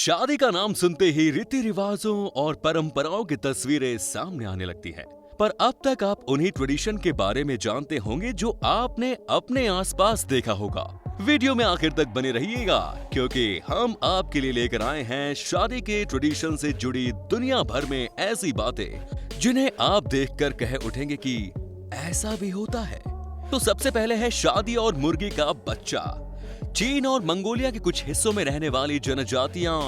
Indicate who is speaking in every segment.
Speaker 1: शादी का नाम सुनते ही रीति रिवाजों और परंपराओं की तस्वीरें सामने आने लगती है। पर अब तक आप उन्हीं ट्रेडिशन के बारे में जानते होंगे जो आपने अपने आसपास देखा होगा। वीडियो में आखिर तक बने रहिएगा क्योंकि हम आपके लिए लेकर आए हैं शादी के ट्रेडिशन से जुड़ी दुनिया भर में ऐसी बातें जिन्हें आप देखकर कह उठेंगे कि ऐसा भी होता है। तो सबसे पहले है शादी और मुर्गी का बच्चा। चीन और मंगोलिया के कुछ हिस्सों में रहने वाली जनजातियां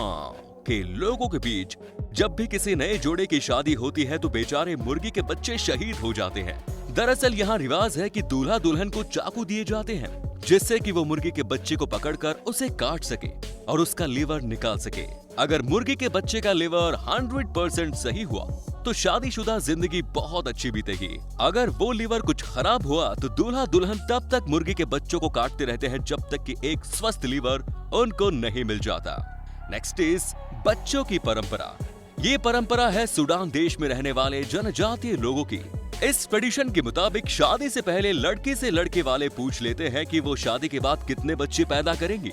Speaker 1: के लोगों के बीच जब भी किसी नए जोड़े की शादी होती है तो बेचारे मुर्गी के बच्चे शहीद हो जाते हैं। दरअसल यहाँ रिवाज है कि दूल्हा दुल्हन को चाकू दिए जाते हैं जिससे कि वो मुर्गी के बच्चे को पकड़कर उसे काट सके और उसका लीवर निकाल सके। अगर मुर्गी के बच्चे का लीवर 100% सही हुआ तो शादीशुदा जिंदगी बहुत अच्छी बीतेगी। अगर वो लीवर कुछ खराब हुआ तो दूल्हा दुल्हन तब तक मुर्गी के बच्चों को काटते रहते हैं जब तक कि एक स्वस्थ लीवर उनको नहीं मिल जाता। नेक्स्ट इज बच्चों की परंपरा। ये परंपरा है सूडान देश में रहने वाले जनजातीय लोगों की। इस ट्रेडिशन के मुताबिक शादी से पहले लड़की से लड़के वाले पूछ लेते हैं कि वो शादी के बाद कितने बच्चे पैदा करेंगी।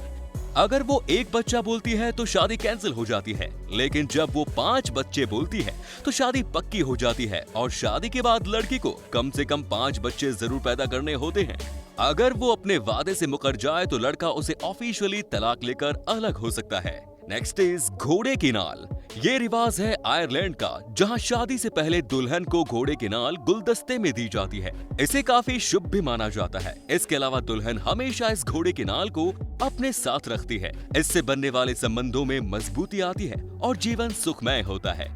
Speaker 1: अगर वो एक बच्चा बोलती है तो शादी कैंसिल हो जाती है, लेकिन जब वो 5 बच्चे बोलती है तो शादी पक्की हो जाती है और शादी के बाद लड़की को कम से कम 5 बच्चे जरूर पैदा करने होते हैं। अगर वो अपने वादे से मुकर जाए तो लड़का उसे ऑफिशियली तलाक लेकर अलग हो सकता है। नेक्स्ट इज घोड़े की नाल। ये रिवाज है आयरलैंड का, जहां शादी से पहले दुल्हन को घोड़े की नाल गुलदस्ते में दी जाती है। इसे काफी शुभ भी माना जाता है। इसके अलावा दुल्हन हमेशा इस घोड़े की नाल को अपने साथ रखती है। इससे बनने वाले संबंधों में मजबूती आती है और जीवन सुखमय होता है।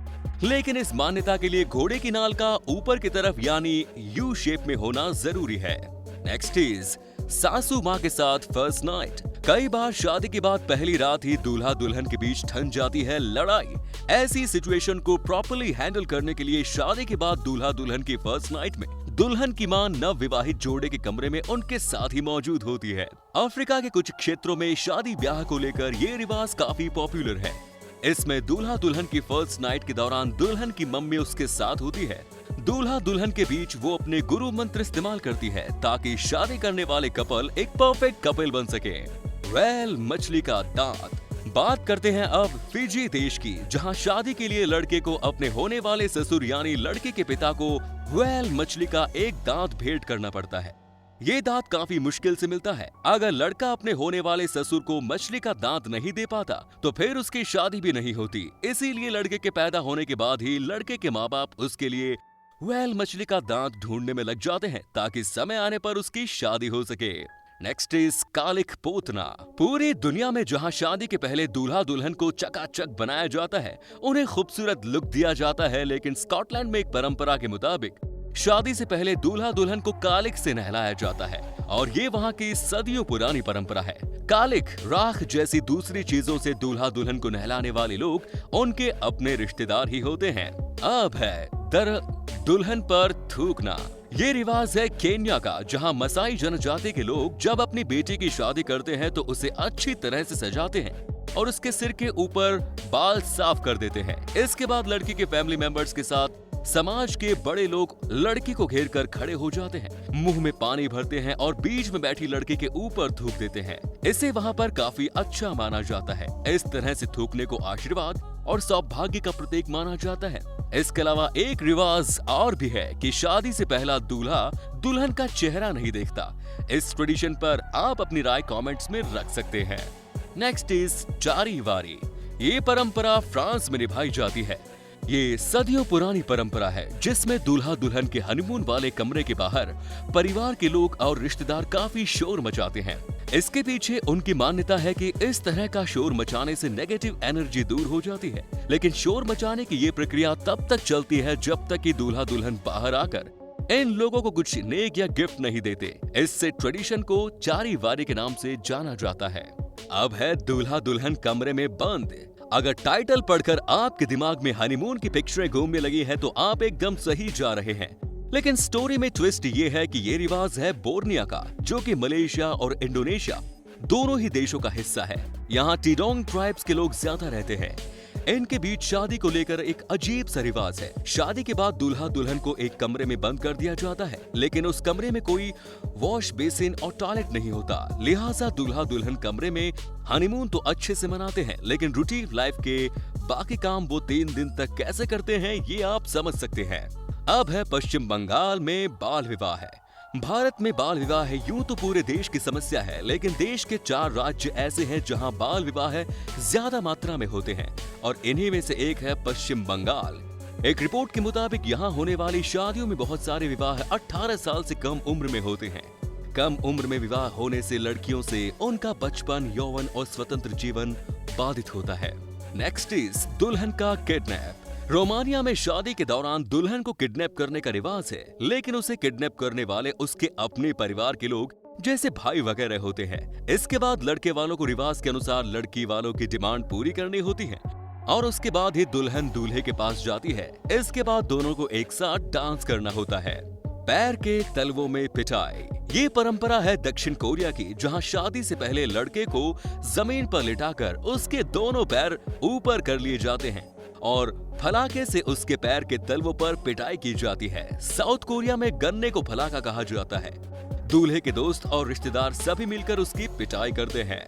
Speaker 1: लेकिन इस मान्यता के लिए घोड़े की नाल का ऊपर की तरफ यानी यू शेप में होना जरूरी है। नेक्स्ट इज सासू माँ के साथ फर्स्ट नाइट। कई बार शादी के बाद पहली रात ही दूल्हा दुल्हन के बीच ठन जाती है लड़ाई। ऐसी सिचुएशन को प्रॉपर्ली हैंडल करने के लिए शादी के बाद दूल्हा दुल्हन की फर्स्ट नाइट में दुल्हन की मां नव विवाहित जोड़े के कमरे में उनके साथ ही मौजूद होती है। अफ्रीका के कुछ क्षेत्रों में शादी ब्याह को लेकर ये रिवाज काफी पॉपुलर है। इसमें दूल्हा दुल्हन की फर्स्ट नाइट के दौरान दुल्हन की मम्मी उसके साथ होती है। दूल्हा दुल्हन के बीच वो अपने गुरु मंत्र इस्तेमाल करती है ताकि शादी करने वाले कपल एक परफेक्ट कपल बन सके। व्हेल मछली का दांत। बात करते हैं अब फिजी देश की, जहां शादी के लिए लड़के को अपने होने वाले ससुर यानी लड़के के पिता को व्हेल मछली का एक दांत भेंट करना पड़ता है। ये दांत काफी मुश्किल से मिलता है। अगर लड़का अपने होने वाले ससुर को मछली का दांत नहीं दे पाता तो फिर उसकी शादी भी नहीं होती। इसीलिए लड़के के पैदा होने के बाद ही लड़के के माँ बाप उसके लिए व्हेल मछली का दांत ढूंढने में लग जाते हैं ताकि समय आने पर उसकी शादी हो सके। नेक्स्ट इज कालिख पोतना। पूरी दुनिया में जहां शादी के पहले दूल्हा दुल्हन को चकाचक बनाया जाता है, उन्हें खूबसूरत लुक दिया जाता है, लेकिन स्कॉटलैंड में एक परंपरा के मुताबिक शादी से पहले दूल्हा दुल्हन को कालिख से नहलाया जाता है और ये वहाँ की सदियों पुरानी परंपरा है। कालिख, राख जैसी दूसरी चीजों से दूल्हा दुल्हन को नहलाने वाले लोग उनके अपने रिश्तेदार ही होते हैं। अब है दुल्हन पर थूकना। ये रिवाज है केन्या का, जहां मसाई जनजाति के लोग जब अपनी बेटी की शादी करते हैं तो उसे अच्छी तरह से सजाते हैं और उसके सिर के ऊपर बाल साफ कर देते हैं। इसके बाद लड़की के फैमिली मेंबर्स के साथ समाज के बड़े लोग लड़की को घेर कर खड़े हो जाते हैं, मुंह में पानी भरते हैं और बीच में बैठी लड़की के ऊपर थूक देते हैं। इसे वहाँ पर काफी अच्छा माना जाता है। इस तरह से थूकने को आशीर्वाद और सौभाग्य का प्रतीक माना जाता है। इसके अलावा एक रिवाज और भी है कि शादी से पहला दूल्हा दुल्हन का चेहरा नहीं देखता। इस ट्रेडिशन पर आप अपनी राय कमेंट्स में रख सकते हैं। नेक्स्ट इज चारी वारी। ये परंपरा फ्रांस में निभाई जाती है। ये सदियों पुरानी परंपरा है जिसमें दूल्हा दुल्हन के हनीमून वाले कमरे के बाहर परिवार के लोग और रिश्तेदार काफी शोर मचाते हैं। इसके पीछे उनकी मान्यता है कि इस तरह का शोर मचाने से नेगेटिव एनर्जी दूर हो जाती है। लेकिन शोर मचाने की ये प्रक्रिया तब तक चलती है जब तक कि दूल्हा दुल्हन बाहर आकर इन लोगों को कुछ नेक या गिफ्ट नहीं देते। इससे ट्रेडिशन को चारी वारी के नाम से जाना जाता है। अब है दूल्हा दुल्हन कमरे में बंद। अगर टाइटल पढ़कर आपके दिमाग में हनीमून की पिक्चरें घूमने लगी है तो आप एकदम सही जा रहे हैं। लेकिन स्टोरी में ट्विस्ट ये है कि ये रिवाज है बोर्निया का, जो कि मलेशिया और इंडोनेशिया दोनों ही देशों का हिस्सा है। यहाँ टीडोंग ट्राइब्स के लोग ज्यादा रहते हैं। इनके बीच शादी को लेकर एक अजीब सा रिवाज है। शादी के बाद दूल्हा दुल्हन को एक कमरे में बंद कर दिया जाता है, लेकिन उस कमरे में कोई वॉश बेसिन और टॉयलेट नहीं होता। लिहाजा दूल्हा दुल्हन कमरे में हनीमून तो अच्छे से मनाते हैं, लेकिन रूटीन लाइफ के बाकी काम वो 3 दिन तक कैसे करते हैं ये आप समझ सकते हैं। अब है पश्चिम बंगाल में बाल विवाह है। भारत में बाल विवाह है यूं तो पूरे देश की समस्या है, लेकिन देश के 4 राज्य ऐसे हैं जहां बाल विवाह ज्यादा मात्रा में होते हैं और इन्हीं में से एक है पश्चिम बंगाल। एक रिपोर्ट के मुताबिक यहां होने वाली शादियों में बहुत सारे विवाह 18 साल से कम उम्र में होते हैं। कम उम्र में विवाह होने से लड़कियों से उनका बचपन, यौवन और स्वतंत्र जीवन बाधित होता है। नेक्स्ट इज दुल्हन का किडनैप। रोमानिया में शादी के दौरान दुल्हन को किडनैप करने का रिवाज है, लेकिन उसे किडनैप करने वाले उसके अपने परिवार के लोग जैसे भाई वगैरह होते हैं। इसके बाद लड़के वालों को रिवाज के अनुसार लड़की वालों की डिमांड पूरी करनी होती है और उसके बाद ही दुल्हन दूल्हे के पास जाती है। इसके बाद दोनों को एक साथ डांस करना होता है। पैर के तलवों में पिटाई। ये परंपरा है दक्षिण कोरिया की, जहां शादी से पहले लड़के को जमीन पर लिटाकर उसके दोनों पैर ऊपर कर लिए जाते हैं और फलाके से उसके पैर के तलवों पर पिटाई की जाती है। साउथ कोरिया में गन्ने को फलाका कहा जाता है। दूल्हे के दोस्त और रिश्तेदार सभी मिलकर उसकी पिटाई करते हैं।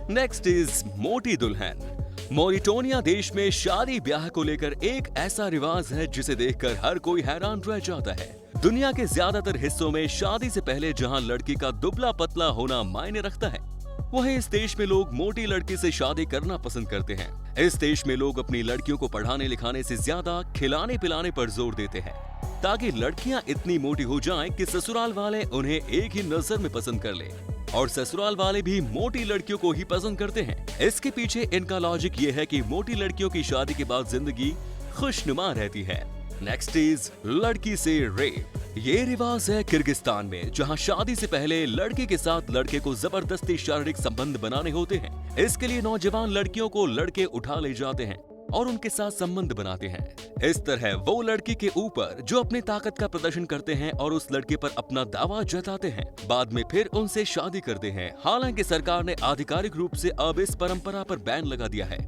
Speaker 1: नेक्स्ट इज मोटी दुल्हन। मोरिटोनिया देश में शादी ब्याह को लेकर एक ऐसा रिवाज है जिसे देखकर हर कोई हैरान रह जाता है। दुनिया के ज्यादातर हिस्सों में शादी से पहले जहां लड़की का दुबला पतला होना मायने रखता है, वहीं इस देश में लोग मोटी लड़की से शादी करना पसंद करते हैं। इस देश में लोग अपनी लड़कियों को पढ़ाने लिखाने से ज्यादा खिलाने पिलाने पर जोर देते हैं, ताकि लड़कियां इतनी मोटी हो जाएं कि ससुराल वाले उन्हें एक ही नजर में पसंद कर ले और ससुराल वाले भी मोटी लड़कियों को ही पसंद करते हैं। इसके पीछे इनका लॉजिक ये है कि मोटी लड़कियों की शादी के बाद जिंदगी खुशनुमा रहती है। नेक्स्ट इज लड़की से रेप। ये रिवाज है किर्गिस्तान में, जहां शादी से पहले लड़की के साथ लड़के को जबरदस्ती शारीरिक संबंध बनाने होते हैं। इसके लिए नौजवान लड़कियों को लड़के उठा ले जाते हैं और उनके साथ संबंध बनाते हैं। इस तरह वो लड़की के ऊपर जो अपनी ताकत का प्रदर्शन करते हैं और उस लड़के पर अपना दावा जताते हैं, बाद में फिर उनसे शादी करते हैं। हालांकि सरकार ने आधिकारिक रूप से अब इस परंपरा पर बैन लगा दिया है,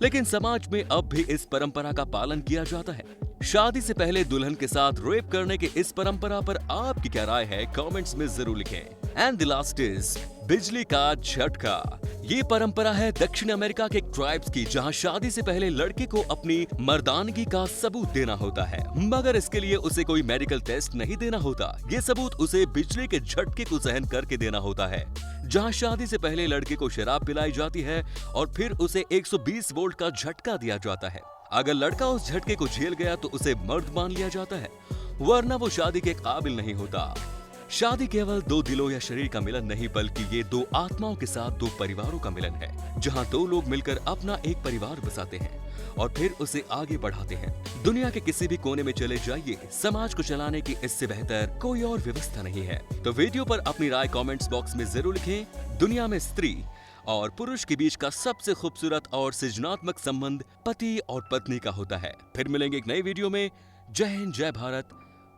Speaker 1: लेकिन समाज में अब भी इस परंपरा का पालन किया जाता है। शादी से पहले दुल्हन के साथ रेप करने की इस परंपरा पर आपकी क्या राय है, कमेंट्स में जरूर लिखें। एंड द लास्ट इज बिजली का झटका। ये परंपरा है दक्षिण अमेरिका के ट्राइब्स की, जहां शादी से पहले लड़के को अपनी मर्दानगी का सबूत देना होता है, मगर इसके लिए उसे कोई मेडिकल टेस्ट नहीं देना होता। ये सबूत उसे बिजली के झटके को सहन करके देना होता है, जहां शादी से पहले लड़के को शराब पिलाई जाती है और फिर उसे 120 वोल्ट का झटका दिया जाता है। अगर लड़का उस झटके को झेल गया तो उसे मर्द मान लिया जाता है, वरना वो शादी के काबिल नहीं होता। शादी केवल 2 दिलों या शरीर का मिलन नहीं, बल्कि ये 2 आत्माओं के साथ 2 परिवारों का मिलन है, जहां 2 लोग मिलकर अपना एक परिवार बसाते हैं और फिर उसे आगे बढ़ाते हैं। दुनिया के किसी भी कोने में चले जाइए, समाज को चलाने की इससे बेहतर कोई और व्यवस्था नहीं है। तो वीडियो पर अपनी राय कमेंट्स बॉक्स में जरूर लिखें। दुनिया में स्त्री और पुरुष के बीच का सबसे खूबसूरत और सृजनात्मक संबंध पति और पत्नी का होता है। फिर मिलेंगे एक नई वीडियो में। जय हिंद, जय भारत,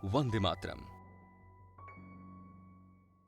Speaker 1: वंदे मातरम।